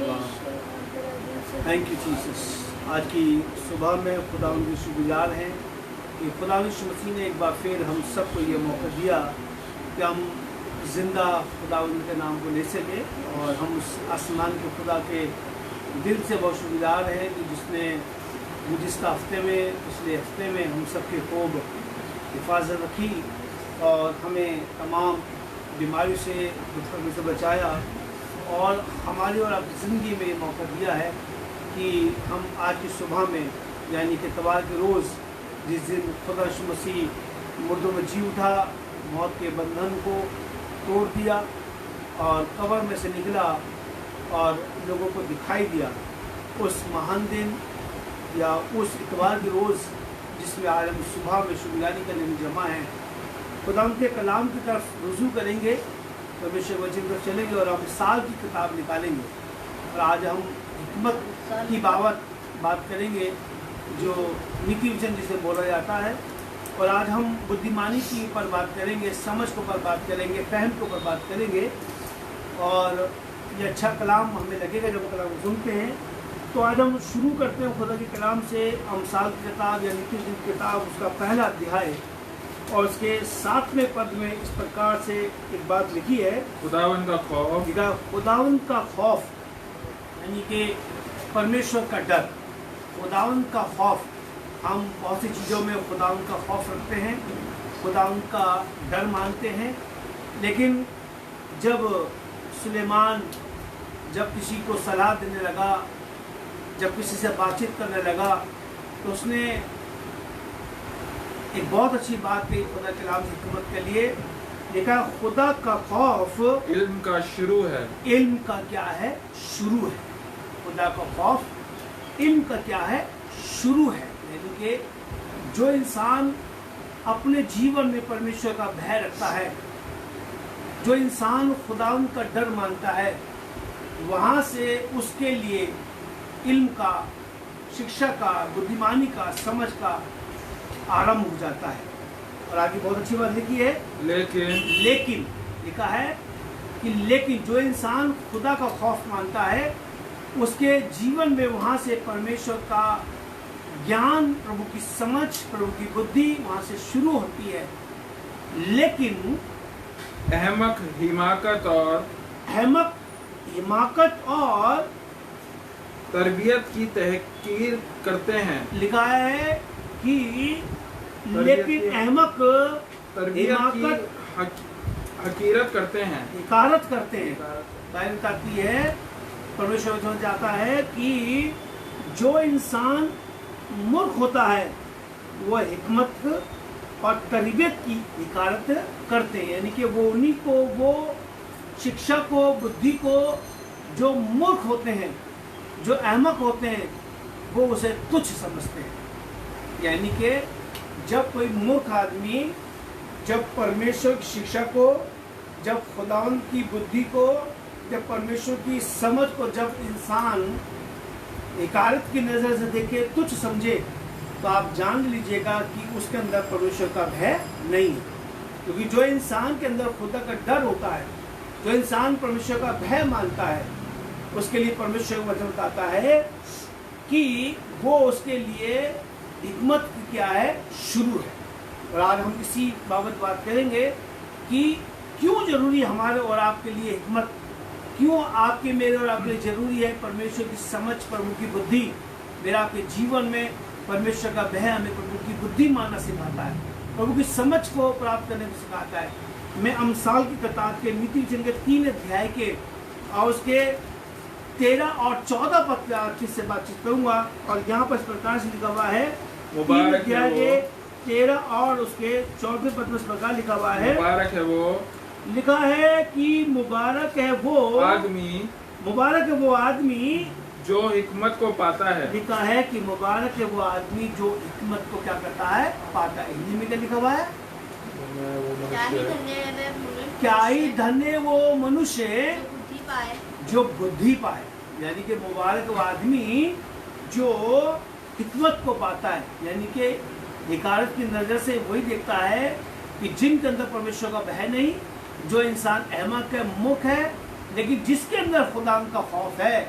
Thank you Jesus. आज की सुबह में खुदा उनके शुक्रगुजार हैं कि खुदा यीशु मसीह ने एक बार फिर हम सबको ये मौका दिया कि हम जिंदा खुदा उनके नाम को ले सके, और हम उस आसमान के खुदा के दिल से बहुत शुक्रगुजार हैं कि जिसने गुज़िश्ता हफ्ते में, पिछले हफ्ते में हम सबके खूब हिफाजत रखी और हमें तमाम बीमारी से, दुखों से बचाया, और हमारी और आपकी ज़िंदगी में ये मौका दिया है कि हम आज की सुबह में यानी कि इतवार के रोज़, जिस दिन खुदा यीशु मसीह मुर्दों में जी उठा, मौत के बंधन को तोड़ दिया और कब्र में से निकला और लोगों को दिखाई दिया, उस महान दिन या उस इतवार के रोज़ जिसमें आज हम सुबह में शुक्रगुजारी करने में जमा हैं, खुदा उनके कलाम की तरफ रुजू करेंगे, परमेश्वर वचन की तरफ चलेंगे और हम साल की किताब निकालेंगे। और आज हम हिकमत की बात करेंगे, जो नीति वचन जिसे बोला जाता है, और आज हम बुद्धिमानी की ऊपर बात करेंगे, समझ के ऊपर बात करेंगे, फहम के ऊपर बात करेंगे। और ये अच्छा कलाम हमें लगेगा जब कलाम सुनते हैं। तो आज हम शुरू करते हैं खुदा के कलाम से। अमसाल की किताब या नीति वचन की किताब, उसका पहला अध्याय और उसके 7वें पद में इस प्रकार से एक बात लिखी है, खुदावन का खौफ। खुदावन का खौफ यानी कि परमेश्वर का डर, खुदावन का खौफ। हम बहुत सी चीज़ों में खुदावन का खौफ रखते हैं, खुदावन का डर मानते हैं, लेकिन जब सुलेमान जब किसी को सलाह देने लगा, जब किसी से बातचीत करने लगा, तो उसने एक बहुत अच्छी बात कही खुदा के कलाम की हिकमत के लिए। देखा, खुदा का खौफ इल्म का शुरू है। इल्म का क्या है? शुरू है। खुदा का खौफ इल्म का क्या है? शुरू है। यानी कि जो इंसान अपने जीवन में परमेश्वर का भय रखता है, जो इंसान खुदा का डर मानता है, वहाँ से उसके लिए इल्म का, शिक्षा का, बुद्धिमानी का, समझ का आरंभ हो जाता है। और आगे बहुत अच्छी बात लिखी है, लेकिन लिखा है कि लेकिन जो इंसान खुदा का खौफ मानता है, उसके जीवन में वहाँ से परमेश्वर का ज्ञान, प्रभु की समझ, प्रभु की बुद्धि वहाँ से शुरू होती है। लेकिन अहमक हिमाकत और तरबियत की तहकीर करते हैं। लिखा है कि लेकिन अहमक तरबियत की हकीरत करते हैं, हिकारत करते हैं। बताती है, परमेश्वर समझ जाता है कि जो इंसान मूर्ख होता है वह हिकमत और तरबियत की हिकारत करते हैं। यानी कि वो उन्हीं को, वो शिक्षा को, बुद्धि को, जो मूर्ख होते हैं, जो अहमक होते हैं, वो उसे तुच्छ समझते हैं। यानी कि जब कोई मूर्ख आदमी जब परमेश्वर की शिक्षा को, जब खुदावंद की बुद्धि को, जब परमेश्वर की समझ को जब इंसान हिकारत की नज़र से देखे, तुच्छ समझे, तो आप जान लीजिएगा कि उसके अंदर परमेश्वर का भय नहीं है। क्योंकि जो इंसान के अंदर खुदा का डर होता है, जो इंसान परमेश्वर का भय मानता है, उसके लिए परमेश्वर का वचन बताता है कि वो उसके लिए हिकमत क्या है? शुरू है। और आज हम इसी बाबत बात करेंगे कि क्यों जरूरी हमारे और आपके लिए हिकमत, क्यों आपके, मेरे और आपके लिए जरूरी है परमेश्वर की समझ, प्रभु की बुद्धि। मेरा आपके जीवन में परमेश्वर का भय हमें प्रभु की बुद्धि मानना सिखाता है, प्रभु की समझ को प्राप्त करने को सिखाता है। मैं अमसाल की किताब के नीति वचन के 3 अध्याय के और उसके 13 और 14 पद पे आपसे से बातचीत करूंगा। और यहाँ पर इस प्रकार से लिखा हुआ है, 3 अध्याय के 13 और उसके 14 पद में इस प्रकार लिखा हुआ है, मुबारक है वो, लिखा है कि मुबारक है वो आदमी जो हिकमत को पाता है। लिखा है कि मुबारक है वो आदमी जो हिकमत को क्या करता है? पाता है। हिंदी में क्या लिखा हुआ है? क्या ही धन्य वो मनुष्य जो बुद्धि पाए। यानी कि मुबारक वो आदमी जो हिकमत को पाता है। यानी कि हिकारत की नज़र से वही देखता है कि जिनके अंदर परमेश्वर का भय नहीं, जो इंसान अहमक है, मूर्ख है, लेकिन जिसके अंदर खुदा का खौफ है,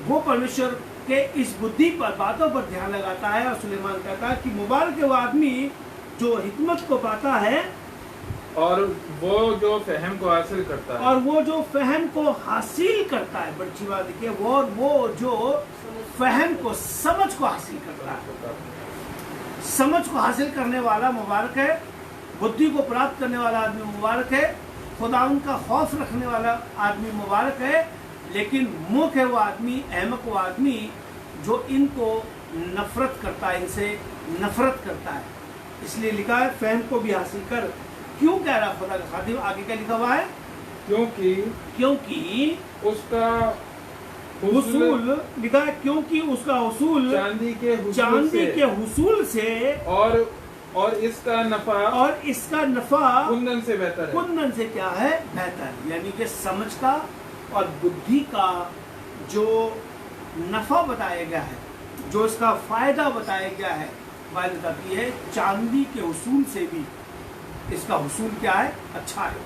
वो परमेश्वर के इस बुद्धि पर, बातों पर ध्यान लगाता है। और सुलेमान कहता है कि मुबारक है वो आदमी जो हिकमत को पाता है और वो जो फहम को हासिल करता है। और वो जो फहम को हासिल करता है। बड़ी अच्छी बात देखिए, वो जो फहम को, समझ को हासिल करता है। समझ को हासिल करने वाला मुबारक है, बुद्धि को प्राप्त करने वाला आदमी मुबारक है, खुदावंद का खौफ रखने वाला आदमी मुबारक है। लेकिन मूर्ख है वो आदमी, अहमक वो आदमी जो इनको नफरत करता है, इनसे नफरत करता है। इसलिए लिखा है फहम को भी हासिल कर। क्यों कह रहा खुदा का खादिम? आगे क्या लिखा हुआ है? क्योंकि उसका हुसूल लिखा है, क्योंकि उसका हुसूल चांदी के हुसूल से और इसका नफा कुंदन से बेहतर है। कुंदन से क्या है? बेहतर। यानी कि समझ का और बुद्धि का जो नफा बताया गया है, जो इसका फायदा बताया गया है, बात बताती है चांदी के हुसूल से भी इसका हुसूल क्या है? अच्छा है।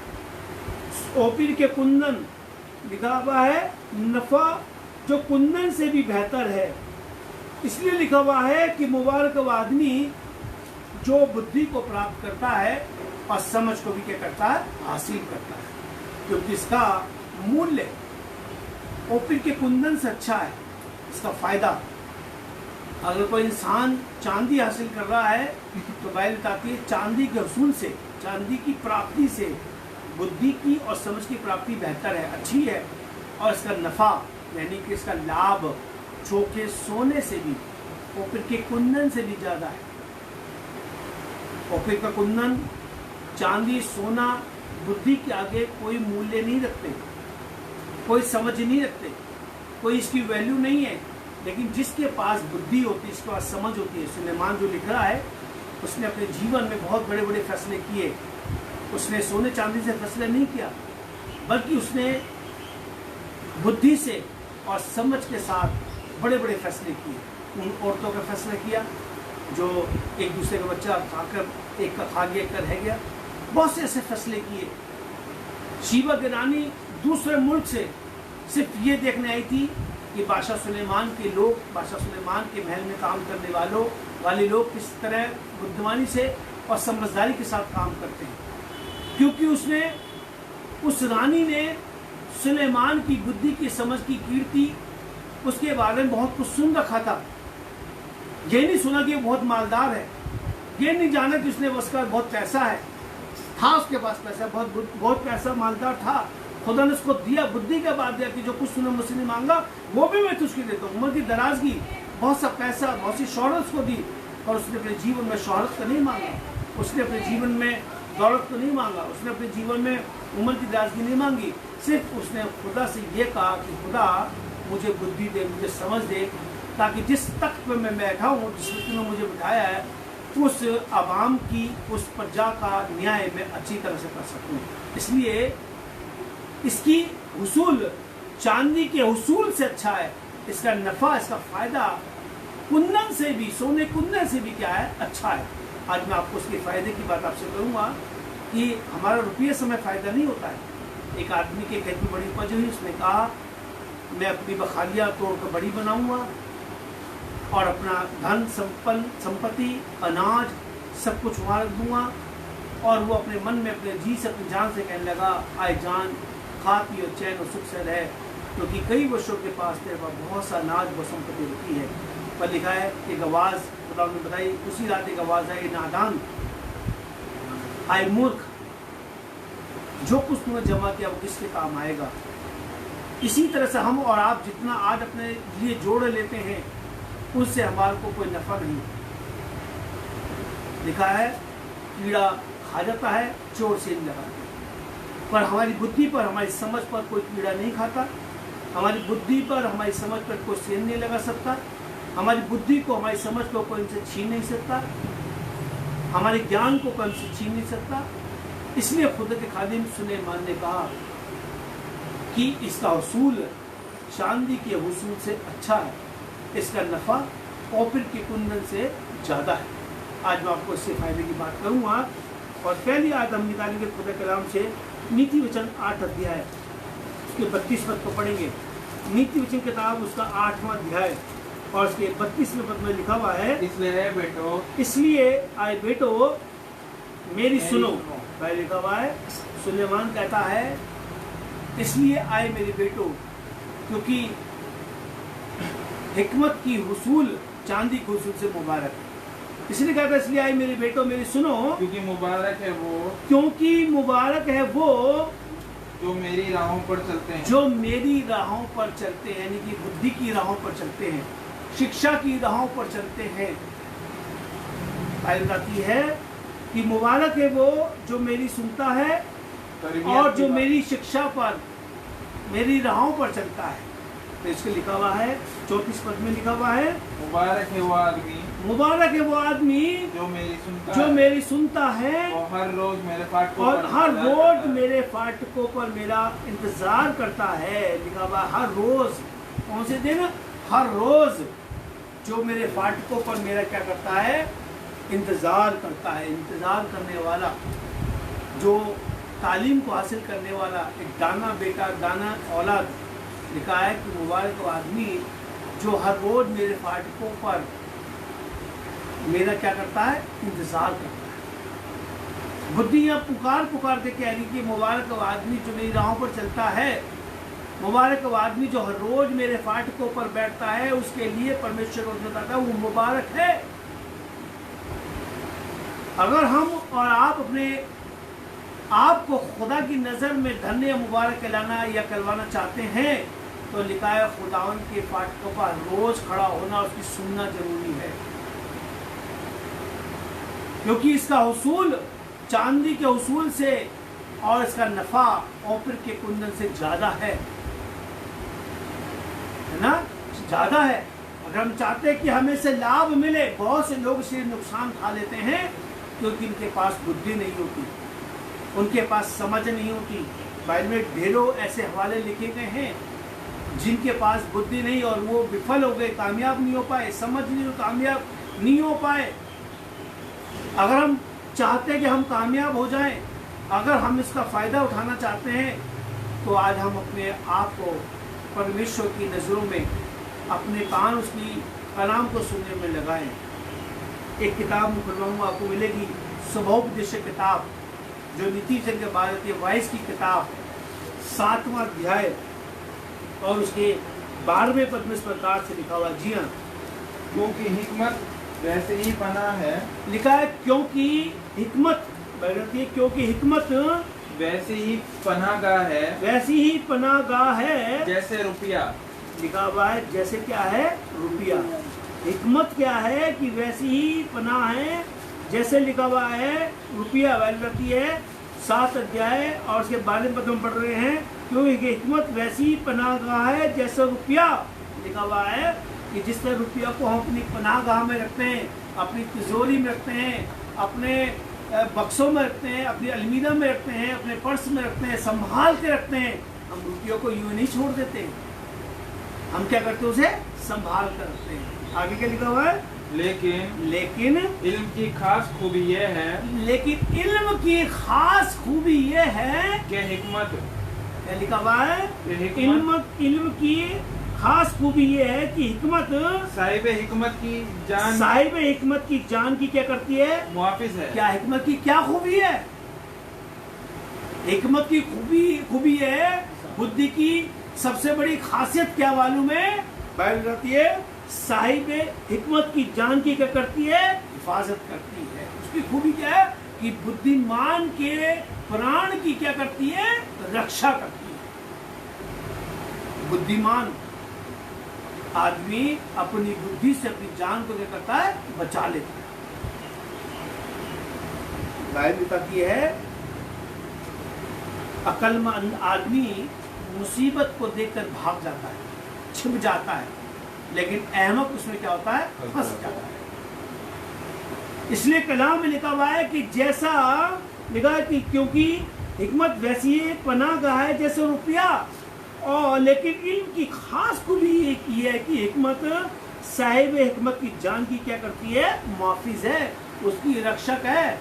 ओपीर के कुंदन लिखा हुआ है, नफा जो कुंदन से भी बेहतर है। इसलिए लिखा हुआ है कि मुबारक वो आदमी जो बुद्धि को प्राप्त करता है और समझ को भी क्या करता है? हासिल करता है, क्योंकि इसका मूल्य ओपीर के कुंदन से अच्छा है। इसका फायदा, अगर कोई इंसान चांदी हासिल कर रहा है तो बाइबल बताती है चांदी के हुसूल से, चांदी की प्राप्ति से बुद्धि की और समझ की प्राप्ति बेहतर है, अच्छी है। और इसका नफा यानी कि इसका लाभ चोखे सोने से भी, ओपीर के कुंदन से भी ज्यादा है। ओपीर का कुंदन, चांदी, सोना बुद्धि के आगे कोई मूल्य नहीं रखते, कोई समझ नहीं रखते, कोई इसकी वैल्यू नहीं है। लेकिन जिसके पास बुद्धि होती है, जिसके पास समझ होती है, सुलेमान जो लिख रहा है उसने अपने जीवन में बहुत बड़े बड़े फैसले किए। उसने सोने चांदी से फैसला नहीं किया, बल्कि उसने बुद्धि से और समझ के साथ बड़े बड़े फैसले किए। उन औरतों का फैसला किया जो एक दूसरे का बच्चा खाकर एक का खा गया, एक का रह गया। बहुत से ऐसे फैसले किए। शीबा की रानी दूसरे मुल्क से सिर्फ ये देखने आई थी कि बादशाह सुलेमान के लोग, बादशाह सुलेमान के महल में काम करने वाले लोग किस तरह बुद्धिमानी से और समझदारी के साथ काम करते हैं, क्योंकि उस रानी ने सुलेमान की बुद्धि की, समझ की, कीर्ति, उसके बारे में बहुत कुछ सुन रखा था। ये नहीं सुना कि वो बहुत मालदार है, ये नहीं जाना कि उसने उसका बहुत पैसा है, था उसके पास पैसा, बहुत पैसा, मालदार था। खुदा ने उसको दिया, बुद्धि के बाद दिया कि जो कुछ तूने मुझसे नहीं मांगा वो भी मैं तुझको देता हूँ। उम्र की दराजगी, बहुत सा पैसा, बहुत सी शोहरत उसको दी, और उसने अपने जीवन में शोहरत को नहीं मांगा, उसने अपने जीवन में दौलत को नहीं मांगा, उसने अपने जीवन में उम्र की दराजगी नहीं मांगी। सिर्फ उसने खुदा से ये कहा कि खुदा मुझे बुद्धि दे, मुझे समझ दे, ताकि जिस तख्त पर मैं बैठा हूँ, जिस तख्त में मुझे बिठाया है, उस आवाम की, उस प्रजा का न्याय मैं अच्छी तरह से कर सकूँ। इसलिए इसकी हुसूल चांदी के हुसूल से अच्छा है। इसका नफा, इसका फायदा कुंदन से भी, सोने कुंदन से भी क्या है? अच्छा है। आज मैं आपको उसके फायदे की बात आपसे करूंगा कि हमारा रुपये समय फायदा नहीं होता है। एक आदमी के खेत में बड़ी उपज हुई, उसने कहा मैं अपनी बखालियाँ तोड़कर बड़ी बनाऊंगा और अपना धन संपत्ति, अनाज सब कुछ वहाँ रख दूंगा। और वो अपने मन में, अपने जी से, अपनी जान से कहने लगा, आए जान, खा पी और चैन और सुख से रहे, क्योंकि कई वर्षों के पास तेरे पास बहुत सा अनाज व संपत्ति होती है। पर लिखा है एक आवाज़ खुदा ने बताई, उसी रात एक आवाज़ आई, नादान, आए मूर्ख, जो कुछ तुमने जमा किया वो किसके काम आएगा। इसी तरह से हम और आप जितना आज अपने लिए जोड़ लेते हैं, उससे हमारे को कोई नफा नहीं। लिखा है कीड़ा खा जाता है, चोर से नहीं लगाता, पर हमारी बुद्धि पर, हमारी समझ पर कोई कीड़ा नहीं खाता। हमारी बुद्धि पर, हमारी समझ पर कोई सेंध नहीं लगा सकता। हमारी बुद्धि को, हमारी समझ को कोई हमसे छीन नहीं सकता। हमारे ज्ञान को कोई हमसे छीन नहीं सकता। इसलिए खुदा के खादिम सुलेमान ने कहा कि इसका हुसूल चांदी के हुसूल से अच्छा है, इसका नफा ओपीर के कुंदन से ज्यादा है। आज मैं आपको इससे फायदे की बात करूंगा। और पहली आयत हम निकालेंगे खुदा कलाम से, नीति वचन 8 अध्याय, उसके 32 पद को पढ़ेंगे। नीति वचन किताब उसका 8वां अध्याय और उसके 32वें पद में लिखा हुआ है, इसलिए आए बेटो मेरी सुनो। भाई लिखा हुआ है, सुलेमान कहता है इसलिए आए मेरे बेटो, क्योंकि हिकमत की हुसूल चांदी के हुसूल से मुबारक है। इसलिए कहता है इसलिए आए मेरे बेटो मेरी सुनो, क्योंकि मुबारक है वो, क्योंकि मुबारक है वो जो मेरी राहों पर चलते हैं, जो मेरी राहों पर चलते हैं, यानी कि बुद्धि की राहों पर चलते हैं, शिक्षा की राहों पर चलते हैं। बाइबल कहती है कि मुबारक है वो जो मेरी सुनता है और जो मेरी शिक्षा पर, मेरी राहों पर चलता है। तो इसके लिखा हुआ है 34 पद में लिखा हुआ है, मुबारक है वो आदमी, मुबारक है वो आदमी जो मेरी सुनता है और हर रोज मेरे फाटकों और हर रोज मेरे फाटकों पर मेरा इंतजार करता है। लिखा हुआ हर रोज, कौन से दिन? हर रोज जो मेरे फाटकों पर मेरा क्या करता है? इंतजार करता है। इंतजार करने वाला, जो तालीम को हासिल करने वाला, एक दाना बेटा, दाना औलाद, लिखा है कि मुबारक वो आदमी जो हर रोज मेरे फाटकों पर मेरा क्या करता है? इंतजार करता है। बुद्धियाँ पुकार के कह रही कि मुबारक वो आदमी जो मेरी राहों पर चलता है, मुबारक वो आदमी जो हर रोज मेरे फाटकों पर बैठता है, उसके लिए परमेश्वर को बताता है वो मुबारक है। अगर हम और आप अपने आप को खुदा की नज़र में धन्य मुबारक कहलाना या कहलवाना चाहते हैं, तो लिखा है खुदावन के फाटकों पर रोज खड़ा होना, उसकी सुनना जरूरी है, क्योंकि इसका हुसूल चांदी के हुसूल से और इसका नफा ओपीर के कुंदन से ज्यादा है ना? ज्यादा है। अगर हम चाहते हैं कि हमें से लाभ मिले, बहुत से लोग इससे नुकसान उठा लेते हैं क्योंकि इनके पास बुद्धि नहीं होती, उनके पास समझ नहीं होती। बाइबल में ढेरों ऐसे हवाले लिखे गए हैं जिनके पास बुद्धि नहीं और वो विफल हो गए, कामयाब नहीं हो पाए, समझ नहीं, कामयाब नहीं हो पाए। अगर हम चाहते हैं कि हम कामयाब हो जाएं, अगर हम इसका फ़ायदा उठाना चाहते हैं, तो आज हम अपने आप को परमेश्वर की नज़रों में, अपने कान उसकी कलाम को सुनने में लगाएं। एक किताब में खुलवाऊँगा, आपको मिलेगी स्वभावोपदेशक किताब, जो नीति वचन के बाद आती है, 22 की किताब, 7वां अध्याय और उसके 12वें पद में इस प्रकार से लिखा हुआ। जी हाँ, क्योंकि हिकमत वैसे ही पनाह है, लिखा है क्योंकि हिकमत, क्योंकि हिकमत वैसे ही पनाहगाह है, वैसी ही पनाहगाह है जैसे रुपया। लिखा हुआ है जैसे क्या है? रुपया। हिकमत क्या है कि वैसी ही पनाह है, जैसे लिखा हुआ है रुपया। वैल्यू है 7 अध्याय और उसके 12वें पद में पढ़ रहे हैं, क्योंकि हिकमत वैसी ही पनाहगाह है जैसे रुपया। लिखा हुआ है कि जिस तरह रुपया को हम अपनी पनाहगाह में रखते हैं, अपनी तिजोरी में रखते हैं, अपने बक्सों में रखते हैं, अपनी अलमीरा में रखते हैं, अपने पर्स में रखते हैं, संभाल के रखते हैं, हम रुपयों को यूं नहीं छोड़ देते, हम क्या करते हैं? उसे संभाल कर रखते हैं। आगे क्या लिखा हुआ है? लेकिन इल्म की खास खूबी यह है, लेकिन इल्म की खास खूबी यह है कि हिकमत, क्या लिखा हुआ है? इल्म की खास खूबी यह है कि हिकमत साहिब हिकमत की जान, साहिब हिकमत की जान की क्या करती है? मुहाफिज है। क्या हिकमत की क्या खूबी है? हिकमत की खूबी है, बुद्धि की सबसे बड़ी खासियत क्या मालूम है? बाइबल कहती है साहिब हिकमत की जान की क्या करती है? हिफाजत करती है। उसकी खूबी क्या है? कि बुद्धिमान के प्राण की क्या करती है? रक्षा करती है। बुद्धिमान आदमी अपनी बुद्धि से अपनी जान को क्या करता है? बचा लेता है। बाइबल कहती है अक्लमंद आदमी मुसीबत को देखकर भाग जाता है, छिप जाता है, लेकिन अहमक उसमें क्या होता है? फंस जाता है। इसलिए कलाम में लिखा हुआ है कि जैसा लिखा है कि क्योंकि हिकमत वैसी पनाहगाह है जैसे रुपया, और लेकिन इल्म की खास खूबी ये है कि हिकमत साहिब हिकमत की जान की क्या करती है? मुहाफिज है, उसकी रक्षक है,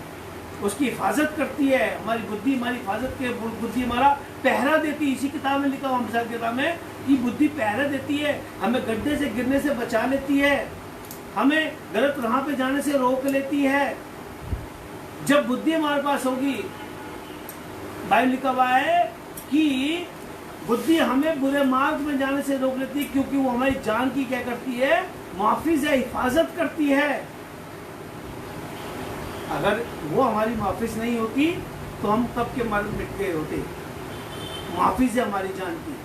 उसकी हिफाजत करती है। हमारी बुद्धि हमारी हिफाजत के, बुद्धि हमारा पहरा देती है। इसी किताब में लिखा हुआ मिसाल किताब में ये बुद्धि पहरा देती है, हमें गड्ढे से गिरने से बचा लेती है, हमें गलत राह पे जाने से रोक लेती है। जब बुद्धि हमारे पास होगी, बाइबल लिखा हुआ है कि बुद्धि हमें बुरे मार्ग में जाने से रोक लेती है, क्योंकि वो हमारी जान की क्या करती है, मुआफिज है, हिफाजत करती है। अगर वो हमारी मुआफिज नहीं होती तो हम कब के मर मिट गए होते। मुआफिज है हमारी जान की।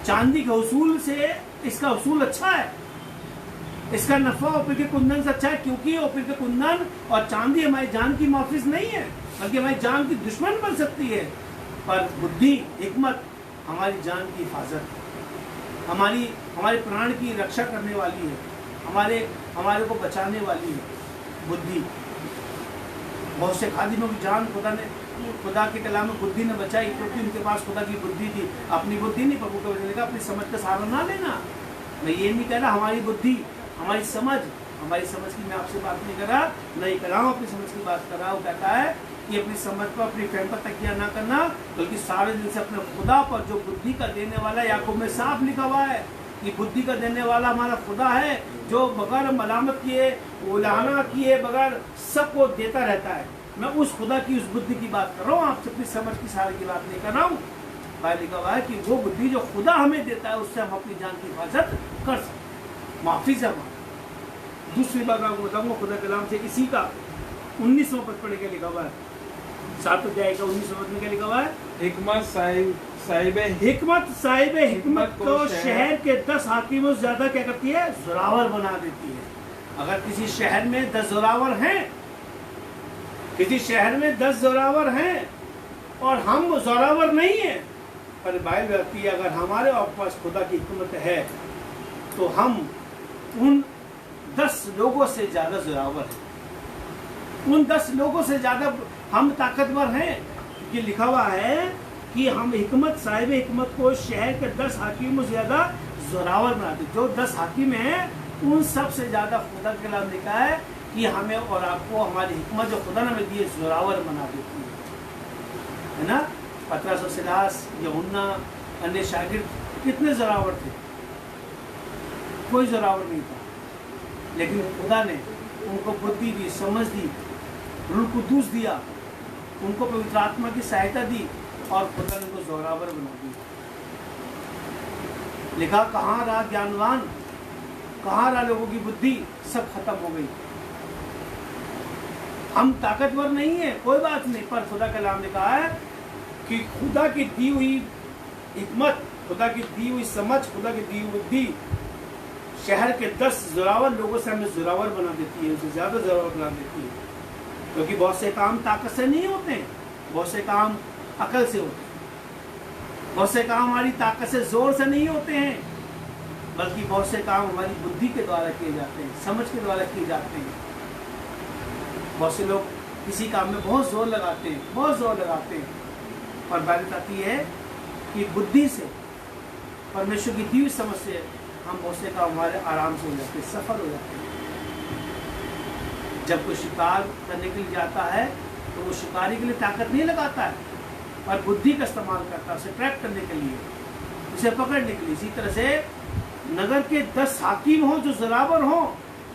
चांदी के उसूल से इसका उसूल अच्छा है, इसका नफा ओपीर के कुंदन से अच्छा है, क्योंकि ओपीर के कुंदन और चांदी हमारी जान की मुआफिज नहीं है, बल्कि हमारी जान की दुश्मन बन सकती है। पर बुद्धि, हिकमत हमारी जान की हिफाजत, हमारे प्राण की रक्षा करने वाली है, हमारे को बचाने वाली है बुद्धि। बहुत से खादिमों की जान खुदा के कलाम में बुद्धि ने बचाई, क्योंकि उनके पास खुदा की बुद्धि थी। अपनी बुद्धि नहीं, प्रभु के वचन का अपनी समझ का सहारा ना लेना। मैं ये नहीं कह रहा हमारी बुद्धि, हमारी समझ की मैं आपसे बात नहीं कर रहा, नहीं कर रहा हूँ, अपनी समझ की बात कर रहा हूँ। कहता है कि अपनी समझ पर, अपनी फहम पर तकिया ना करना, बल्कि सारे दिल से अपने खुदा पर, जो बुद्धि का देने वाला, याकूब में साफ लिखा हुआ है कि बुद्धि का देने वाला हमारा खुदा है, जो बगैर मलामत किए, उलाहना किए बगैर सबको देता रहता है। मैं उस खुदा की उस बुद्धि की बात कर रहा हूँ, आपसे अपनी समझ की सारी की बात नहीं कर रहा हूँ। बाइबल लिखा हुआ है कि वो बुद्धि जो खुदा हमें देता है, उससे हम अपनी जान की हिफाजत कर सकते, माफिज है हमारा। दूसरी बात आपको बताऊंगा खुदा कलाम से, इसी का 19वां पद पढ़ के लिखा हुआ है, 7 अध्याय का 19वां पद में क्या लिखा हुआ है, हिकमत साहिब हिकमत को शहर के 10 हाकिमों से ज्यादा क्या करती है, जोरावर बना देती है। अगर किसी शहर में 10 जोरावर हैं, किसी शहर में 10 जोरावर हैं और हम जोरावर नहीं है, पर बाइबल कहती है अगर हमारे पास खुदा की हिकमत है तो हम उन 10 लोगों से ज्यादा जोरावर हैं, उन 10 लोगों से ज्यादा हम ताकतवर हैं। ये लिखा हुआ है कि हम साहिब हिकमत को शहर के 10 हाकिमों से ज्यादा जोरावर बनाते। जो 10 हाकिम हैं उन सब से ज्यादा खुदा के कलाम लिखा है कि हमें और आपको हमारी हिकमत जो खुदा ने हमें दी है, जोरावर बना देती है ना। पतरस और सिलास, यूहन्ना, अन्य शागिर्द कितने जोरावर थे, कोई जोरावर नहीं था, लेकिन खुदा ने उनको बुद्धि दी, समझ दी, रूह कुद्दूस दिया, उनको पवित्र आत्मा की सहायता दी और खुदा ने उनको जोरावर बना दिया। लिखा कहाँ रहा ज्ञानवान, कहाँ रहा लोगों की बुद्धि, सब खत्म हो गई। हम ताकतवर नहीं है, कोई बात नहीं, पर खुदा का कलाम लिखा है कि खुदा की दी हुई हिकमत, खुदा की दी हुई समझ, खुदा की दी हुई बुद्धि शहर के 10 जोरावर लोगों से हमें जोरावर बना देती है, उससे ज्यादा जोरावर बना देती है। क्योंकि बहुत से काम ताकत से नहीं होते हैं, बहुत से काम अकल से होते हैं, बहुत से काम हमारी ताकत से जोर से नहीं होते हैं, बल्कि बहुत से काम हमारी बुद्धि के द्वारा किए जाते हैं, समझ के द्वारा किए जाते हैं। बहुत से लोग किसी काम में बहुत जोर लगाते हैं, बहुत जोर लगाते हैं, और बात आती है कि बुद्धि से, परमेश्वर की दी हुई समझ से हम बहुत से काम हमारे आराम से हो जाते हैं, सफल हो जाते हैं। जब कोई शिकार करने के लिए जाता है तो वो शिकारी के लिए ताकत नहीं लगाता है, और बुद्धि का इस्तेमाल करता है उसे ट्रैक करने के लिए, उसे पकड़ने के लिए। इसी तरह से नगर के 10 हाकिम हों जो जोरावर हों,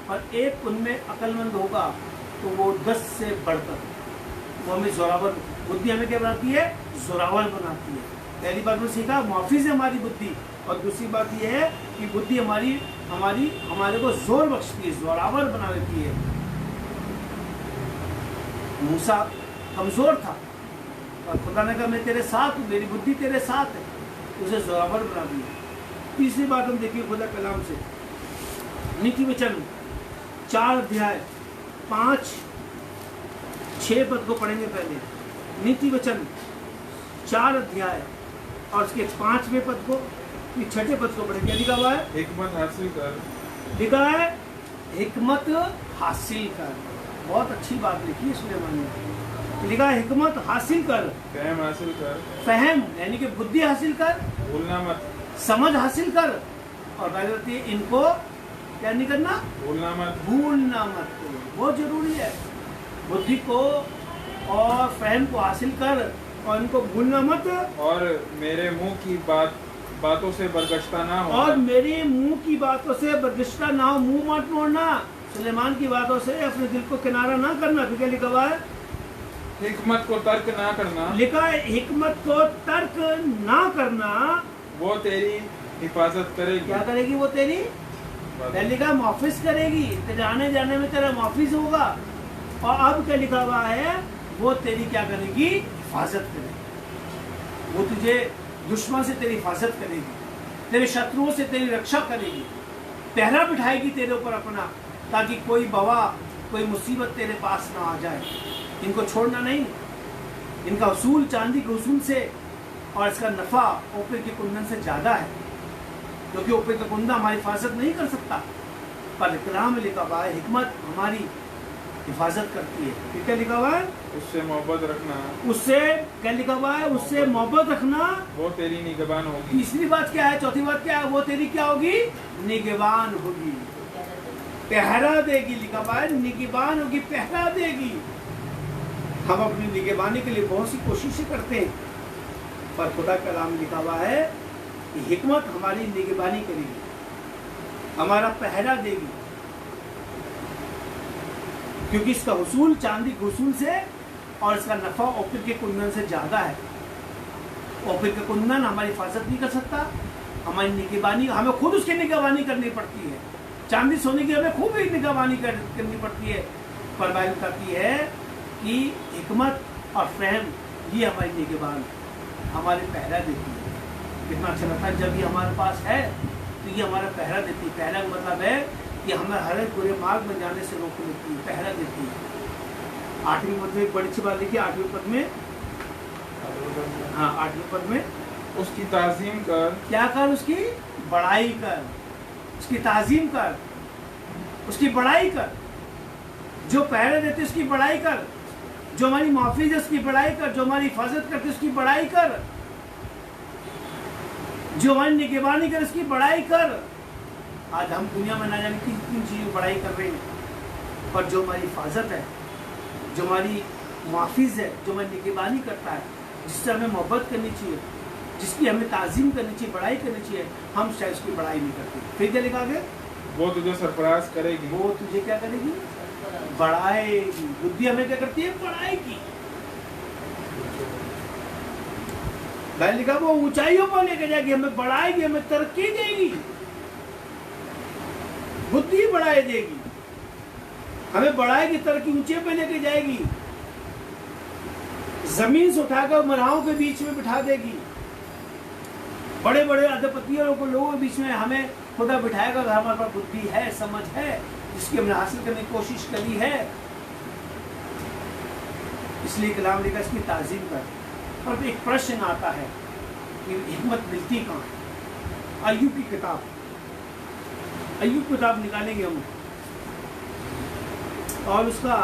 और एक उनमें अक्लमंद होगा तो वो 10 से बढ़कर वो हमें जोरावर, बुद्धि हमें क्या बनाती है, जोरावर बनाती है। पहली बात मैंने सीखा, मुआफिज है हमारी बुद्धि, और दूसरी बात यह है कि बुद्धि हमारे को जोर बख्शती है, जोरावर बना देती है। मूसा कमजोर था और खुदा ने कहा मैं तेरे साथ हूँ, मेरी बुद्धि तेरे साथ है, उसे जोरावर बना दिया। तीसरी बात हम देखिए खुदा कलाम से, नीति वचन 4 अध्याय 5-6 पद को पढ़ेंगे। पहले नीति वचन 4 अध्याय और उसके 5वें पद को, 6ठे पद को पढ़ेंगे। लिखा हुआ है हिकमत हासिल कर, लिखा है हिकमत हासिल कर। बहुत अच्छी बात लिखी है सुलेमान ने, लिखा है हिकमत हासिल कर, फहम हासिल कर, फहम यानी कि बुद्धि हासिल कर, भूलना मत, समझ हासिल कर, और बात होती है इनको क्या नहीं करना, भूलना मत, भूलना मत। बहुत जरूरी है, बुद्धि को और फहम को हासिल कर और इनको भूलना मत। और मेरे मुंह की बात बातों से बरगश्ता ना हो, और मेरे मुंह की बातों से बरगश्ता ना हो। मुंह मत मोड़ना, सुलेमान की बातों से अपने दिल को किनारा ना करना। फिर क्या लिखा हुआ है? हिकमत को तर्क ना करना, लिखा है हिकमत को तर्क ना करना, वो तेरी हिफाजत करेगी। क्या करेगी? वो तेरी लिखा मुआफिज करेगी, तेरे आने जाने में तेरा मुआफिज होगा। और अब क्या लिखा हुआ है? वो तेरी क्या करेगी? हिफाजत करेगी। वो तुझे दुश्मन से तेरी हिफाजत करेगी, तेरे शत्रुओं से तेरी रक्षा करेगी, पहरा बिठाएगी तेरे ऊपर अपना, ताकि कोई बवा, कोई मुसीबत तेरे पास ना आ जाए। इनको छोड़ना नहीं। इनका उसूल चांदी के उसूल से और इसका नफा ओपे के कुंदन से ज्यादा है, क्योंकि ओपे का कुंदन हमारी हिफाजत नहीं कर सकता। पर कलाम में लिखा हुआ है हिकमत हमारी हिफाजत करती है। फिर क्या लिखा हुआ है? उससे मोहब्बत रखना, उससे क्या लिखा हुआ है? उससे मोहब्बत रखना, वो तेरी निगहबान होगी। तीसरी बात क्या है? चौथी बात क्या है? वो तेरी क्या होगी? निगहबान होगी, पहरा देगी। लिखा हुआ है निगहबान होगी, पहरा देगी। हम अपनी निगहबानी के लिए बहुत सी कोशिशें करते हैं, पर खुदा का कलाम लिखा हुआ है कि हिकमत हमारी निगहबानी करेगी, हमारा पहरा देगी, क्योंकि इसका उसूल चांदी के उसूल से और इसका नफा ओपिर के कुंदन से ज्यादा है। ओपिर का कुंदन हमारी हिफाजत नहीं कर सकता, हमारी निगहबानी, हमें खुद उसकी निगहबानी करनी पड़ती है। चांदी सोने की हमें खूब ही निगहबानी करनी पड़ती है। पर बाइबल कहती है कि हिकमत और फहम ये हमारी निगहबान हमारे पहरा देती है। कितना अच्छा लगता है जब ये हमारे पास है तो ये हमारा पहरा देती है। पहरा का मतलब है कि हमें हर एक बुरे मार्ग में जाने से रोक लेती है, पहरा देती है। 8वीं पद में एक बड़ी सी बात लिखी, 8वीं पद में, हाँ 8वीं पद में, उसकी ताजीम कर। क्या कर? उसकी बड़ाई कर, उसकी ताजीम कर, उसकी बड़ाई कर। जो पहरा देते उसकी बड़ाई कर, जो हमारी मुआफिज है उसकी बड़ाई कर, जो हमारी हिफाजत करते उसकी बड़ाई कर, जो हमारी निगहबानी कर उसकी बड़ाई कर। आज हम दुनिया में ना जाने किन किन चीज़ों की बड़ाई कर रहे हैं, पर जो हमारी हिफाजत है, जो हमारी मुआफिज है, जो हमारी निगहबानी करता है, जिससे हमें मोहब्बत करनी चाहिए, जिसकी हमें ताज़ीम करनी चाहिए, बड़ाई करनी चाहिए, हम शायद उसकी बड़ाई नहीं करते। फिर क्या लिखा आगे? वो तुझे सरफराज करेगी। वो तुझे क्या करेगी? बढ़ाएगी। बुद्धि हमें क्या करती है? बढ़ाएगी। भाई लिखा वो ऊंचाइयों पर लेकर जाएगी, हमें बढ़ाएगी, हमें तरक्की देगी, बुद्धि बढ़ाई देगी, हमें बढ़ाएगी, तरक्की ऊंचे पे लेके जाएगी, जमीन से उठाकर मराहों के बीच में बिठा देगी, बड़े बड़े अधिपतियों को लोगों के बीच में हमें खुदा बिठाएगा। अगर हमारे पास बुद्धि है, समझ है, जिसकी हमने हासिल करने की कोशिश करी है। इसलिए कलाम लिखा इसकी ताजीम कर। और एक प्रश्न आता है कि हिकमत मिलती कहाँ है? अय्यूब की किताब, अय्यूब की किताब निकालेंगे हम और उसका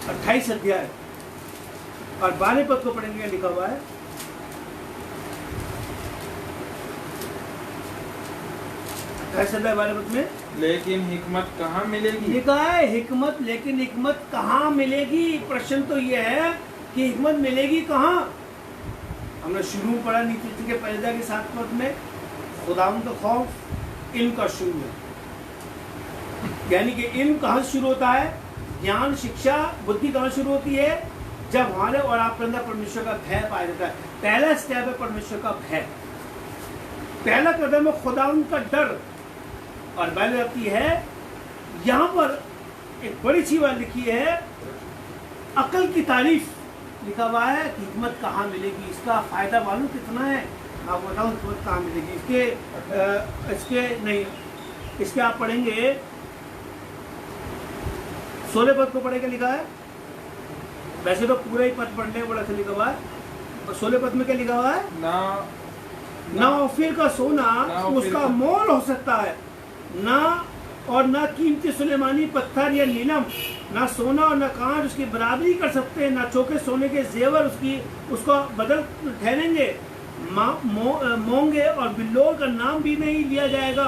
28 अध्याय और 12 पद को पढ़ेंगे। लिखा हुआ है 28 अध्याय 12 पद में, लेकिन हिकमत कहाँ मिलेगी? लिखा है हिकमत, लेकिन हिकमत कहाँ मिलेगी? प्रश्न तो यह है कि हिकमत मिलेगी कहाँ? हमने शुरू में पढ़ा नीति के पैदा के 7 पद में, खुदावंद का खौफ इल्म का शुरू है। यानी कि इल्म कहाँ शुरू होता है? ज्ञान, शिक्षा, बुद्धि कहाँ शुरू होती है? जब हमारे और आपके अंदर परमेश्वर का भय पाया जाता है। पहला स्टेप है परमेश्वर का भय, पहला कदम है खुदावंद का डर। और बाइबल आती है, यहाँ पर एक बड़ी सी बात लिखी है, अकल की तारीफ लिखा हुआ है कि हिकमत कहाँ मिलेगी, इसका फायदा मालूम कितना है? आप बताओ हिकमत कहाँ मिलेगी? इसके आप पढ़ेंगे 16 पद को पढ़ेगा। लिखा है, वैसे तो पूरा ही पद पढ़ने बड़ा सा लिखा हुआ है, और 16 पद में क्या लिखा हुआ है? ना ओफीर का सोना उसका मोल हो सकता है, ना और ना कीमती सुलेमानी पत्थर या नीलम, ना सोना और ना कांच उसकी बराबरी कर सकते हैं, ना चौके सोने के जेवर उसको बदल ठहरेंगे। मोंगे और बिल्लोर का नाम भी नहीं लिया जाएगा,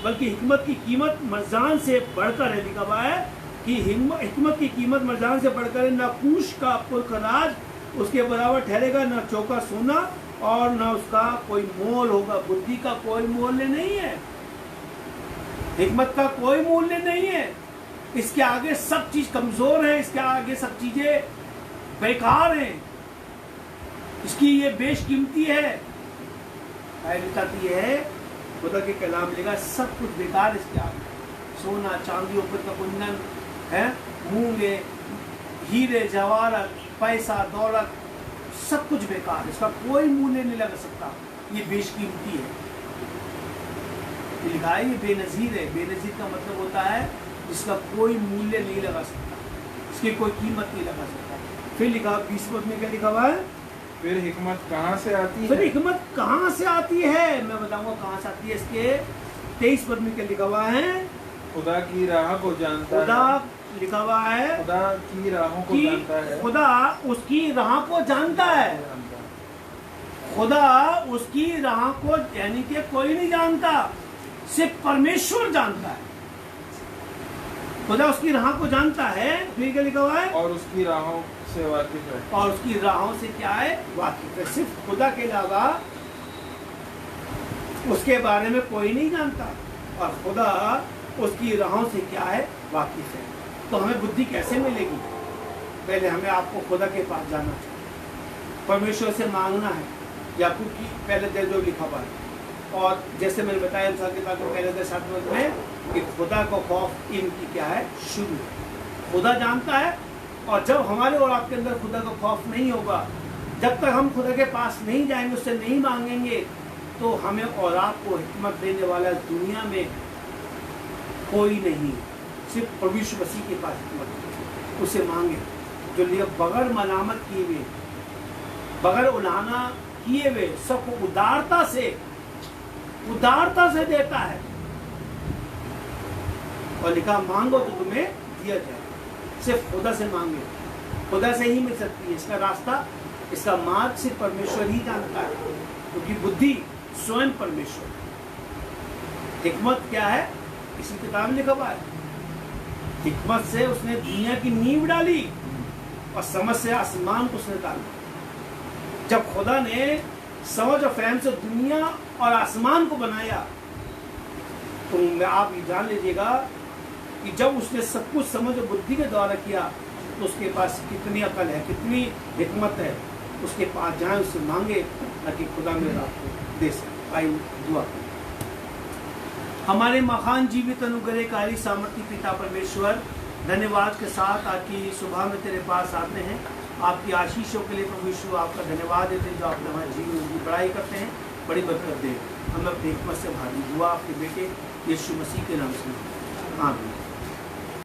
बल्कि हिकमत की कीमत मर्जान से बढ़कर है। लिखा हुआ है कि हिकमत की कीमत मर्जान से बढ़कर है। ना कूश का पुरखराज उसके बराबर ठहरेगा, ना चौका सोना और ना उसका कोई मोल होगा। बुद्धि का कोई मूल्य नहीं है, हिकमत का कोई मूल्य नहीं है। इसके आगे सब चीज कमजोर है, इसके आगे सब चीजें बेकार हैं, इसकी ये बेशकीमती है। बताती है खुदा के कलाम लिखा सब कुछ बेकार इसके आगे। सोना चांदी ऊपर का कुंदन है, मूंगे हीरे जवाहरात पैसा दौलत सब कुछ बेकार, इसका कोई मूल्य नहीं लगा सकता, ये बेशकीमती है। लिखा है ये बेनजीर है। बेनजीर का मतलब होता है जिसका कोई मूल्य नहीं लगा सकता, इसकी कोई कीमत नहीं लगा सकता। फिर लिखा 20 पद में क्या लिखा हुआ है? फिर हिकमत कहाँ से आती है? फिर हिकमत कहाँ से आती है, मैं बताऊंगा कहाँ से आती है। इसके 23 पद में क्या लिखा हुआ है? खुदा की राह को जानता है। खुदा लिखा हुआ है, खुदा की राहों को जानता है। खुदा उसकी राह को जानता है। खुदा उसकी राह को यानी कि कोई नहीं जानता, सिर्फ परमेश्वर जानता है। खुदा उसकी राह को जानता है। फिर क्या लिखा हुआ है? और उसकी राहों से वाकिफ है। और उसकी राहों से क्या है? वाकिफ है। सिर्फ खुदा के अलावा उसके बारे में कोई नहीं जानता, और खुदा उसकी राहों से क्या है? वाकिफ है। तो हमें बुद्धि कैसे मिलेगी? पहले हमें आपको खुदा के पास जाना चाहिए, परमेश्वर से मांगना है। याकूब की पहले दे जो लिखा हुआ है, और जैसे मैंने बताया मूसा के पास पहले 7 में कि खुदा को खौफ इनकी क्या है? शुरू है। खुदा जानता है, और जब हमारे और आपके अंदर खुदा का खौफ नहीं होगा, जब तक हम खुदा के पास नहीं जाएंगे, उससे नहीं मांगेंगे, तो हमें और आपको हिकमत देने वाला दुनिया में कोई नहीं। सिर्फ प्रभु यीशु मसीह के पास हिकमत, उसे मांगे जो लिए बगैर मलामत किए हुए, बगैर उलाहना किए हुए, सबको उदारता से देता है। और लिखा मांगो तो तुम्हें दिया जाए। सिर्फ खुदा से मांगे, खुदा से ही मिल सकती है। इसका रास्ता, इसका मार्ग सिर्फ परमेश्वर ही जानता है, क्योंकि बुद्धि स्वयं परमेश्वर। हिकमत क्या है? इसी किताब में लिखा हुआ है। हिकमत से उसने दुनिया की नींव डाली, और समझ से आसमान को उसने डाला। जब खुदा ने समझ और फहम से दुनिया और आसमान को बनाया, तो आप ये जान लीजिएगा कि जब उसने सब कुछ समझ और बुद्धि के द्वारा किया, तो उसके पास कितनी अकल है, कितनी हिकमत है। उसके पास जाए, उससे मांगे, ताकि खुदा मेरा आपको दे सके। आइए दुआ करें। हमारे महान जीवित अनुग्रहकारी सामर्थी पिता परमेश्वर, धन्यवाद के साथ आपकी सुबह में तेरे पास आते हैं। आपकी आशीषों के लिए प्रभु यीशु आपका धन्यवाद देते हैं, जो आपने हमारे जीवन की बड़ाई करते हैं, बड़ी बरकत दे। हम अपनी हिकमत से भारी दुआ आपके बेटे यीशु मसीह के नाम से आमीन।